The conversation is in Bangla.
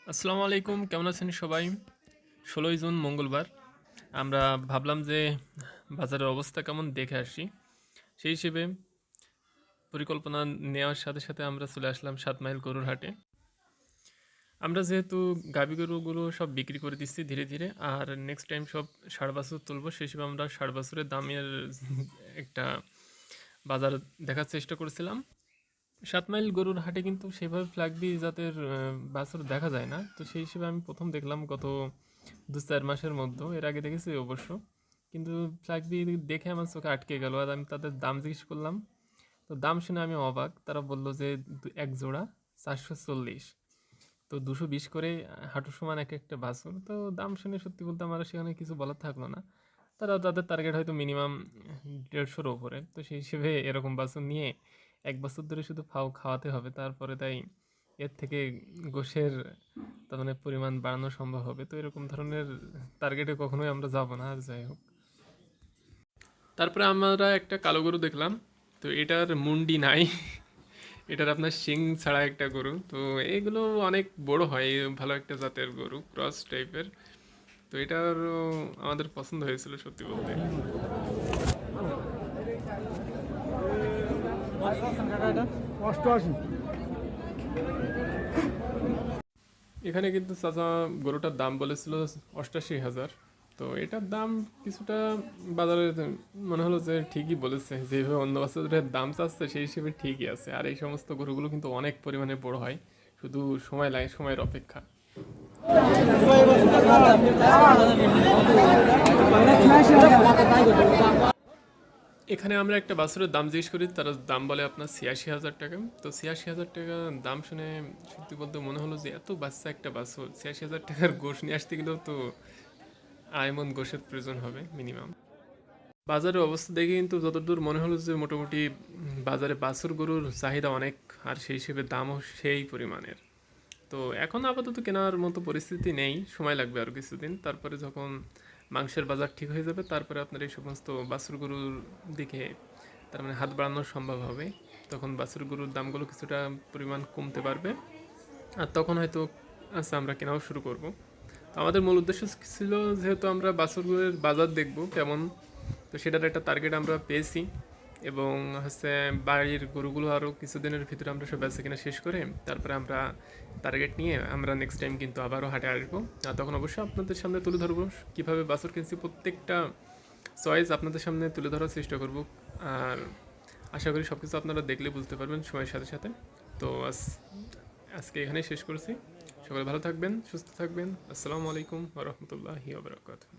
আসসালামু আলাইকুম, কেমন আছেন সবাই? ১৬ই জুন মঙ্গলবার। আমরা ভাবলাম যে বাজারের অবস্থা কেমন দেখে আসি। সেই হিসেবে পরিকল্পনা নেওয়ার সাথে সাথে আমরা চলে আসলাম ৭ মাইল গরুর হাটে। আমরা যেহেতু গাভী গরুগুলো সব বিক্রি করে দিচ্ছি ধীরে ধীরে, আর নেক্সট টাইম সব ষাঁড় বাছুর তুলবো, সেই হিসেবে আমরা ষাঁড় বাছুরের দামের একটা বাজার দেখার চেষ্টা করছিলাম। ৭ মাইল গরুর হাটে কিন্তু সেভাবে ফ্ল্যাগবি জাতের বাছুর দেখা যায় না। তো সেই হিসেবে আমি প্রথম দেখলাম গত ২-৪ মাসের মধ্যে। এর আগে দেখেছি অবশ্য, কিন্তু ফ্ল্যাগবি দেখে আমার চোখে আটকে গেল। আর আমি তাদের দাম জিজ্ঞেস করলাম, তো দাম শুনে আমি অবাক। তারা বলল যে এক জোড়া ৪৪০, তো ২২০ করে হাঁটু সমান এক একটা বাছুর। তো দাম শুনে সত্যি বলতে আমার সেখানে কিছু বলার থাকলো না। তারা তাদের টার্গেট হয়তো মিনিমাম ১৫০-র ওপরে। তো সেই হিসেবে এরকম বাছুর নিয়ে ১ বছর ধরে শুধু খাওয়াতে হবে, তারপরে তাই এর থেকে গোশের তার মানে পরিমাণ বাড়ানো সম্ভব হবে। তো এরকম ধরনের টার্গেটে কখনোই আমরা যাব না। আর যাই হোক, তারপরে আমরা একটা কালো গরু দেখলাম। তো এটার মুন্ডি নাই, এটার আপনার শিং ছাড়া একটা গরু। তো এগুলো অনেক বড় হয়, ভালো একটা জাতের গরু, ক্রস টাইপের। তো এটার আমাদের পছন্দ হয়েছিল সত্যি বলতে। এখানে কিন্তু চাচা গরুটার দাম বলেছিল ৮৮,০০০। তো এটার দাম কিছুটা বাজারে মনে হলো যে ঠিকই বলেছে, যেভাবে অন্য বাচ্চাদের দাম চাচ্ছে সেই হিসেবে ঠিকই আছে। আর এই সমস্ত গরুগুলো কিন্তু অনেক পরিমাণে বড় হয়, শুধু সময় লাগে, সময়ের অপেক্ষা। এখানে আমরা একটা বাছুরের দাম জিজ্ঞেস করি, তারা দাম বলে আপনার ৮৬,০০০ টাকা। তো ৮৬,০০০ টাকা দাম শুনে সত্যি বলতে মনে হলো যে এত বাচ্চা একটা বাছুর, ৮৬,০০০ টাকার গোশ নিয়ে আসতে গেলেও তো আয়মন গোশের প্রয়োজন হবে মিনিমাম। বাজারের অবস্থা দেখে কিন্তু যতদূর মনে হলো যে মোটামুটি বাজারে বাছুর গরুর চাহিদা অনেক, আর সেই হিসেবে দামও সেই পরিমাণের। তো এখন আপাতত কেনার মতো পরিস্থিতি নেই, সময় লাগবে আরও কিছুদিন। তারপরে যখন মাংসের বাজার ঠিক হয়ে যাবে, তারপরে আপনার এই সমস্ত বাছুর গরুর দিকে তার মানে হাত বাড়ানো সম্ভব হবে। তখন বাছুর গরুর দামগুলো কিছুটা পরিমাণ কমতে পারবে, আর তখন হয়তো আচ্ছা আমরা কেনাও শুরু করব। তো আমাদের মূল উদ্দেশ্য ছিল, যেহেতু আমরা বাছুর গরুর বাজার দেখব কেমন, তো সেটার একটা টার্গেট আমরা পেয়েছি। এবং হচ্ছে বাড়ির গরুগুলো আরও কিছুদিনের ভিতরে আমরা সব বেচা কিনা শেষ করে তারপরে আমরা টার্গেট নিয়ে আমরা নেক্সট টাইম কিন্তু আবারও হাটে আসবো। আর তখন অবশ্যই আপনাদের সামনে তুলে ধরবো কীভাবে বাছুর কিনছি, প্রত্যেকটা চয়েস আপনাদের সামনে তুলে ধরার চেষ্টা করব। আর আশা করি সব কিছু আপনারা দেখলে বুঝতে পারবেন সময়ের সাথে সাথে। তো আজকে এখানেই শেষ করছি। সকলে ভালো থাকবেন, সুস্থ থাকবেন। আসসালামু আলাইকুম ওয়া রাহমাতুল্লাহি ওয়া বারাকাতুহু।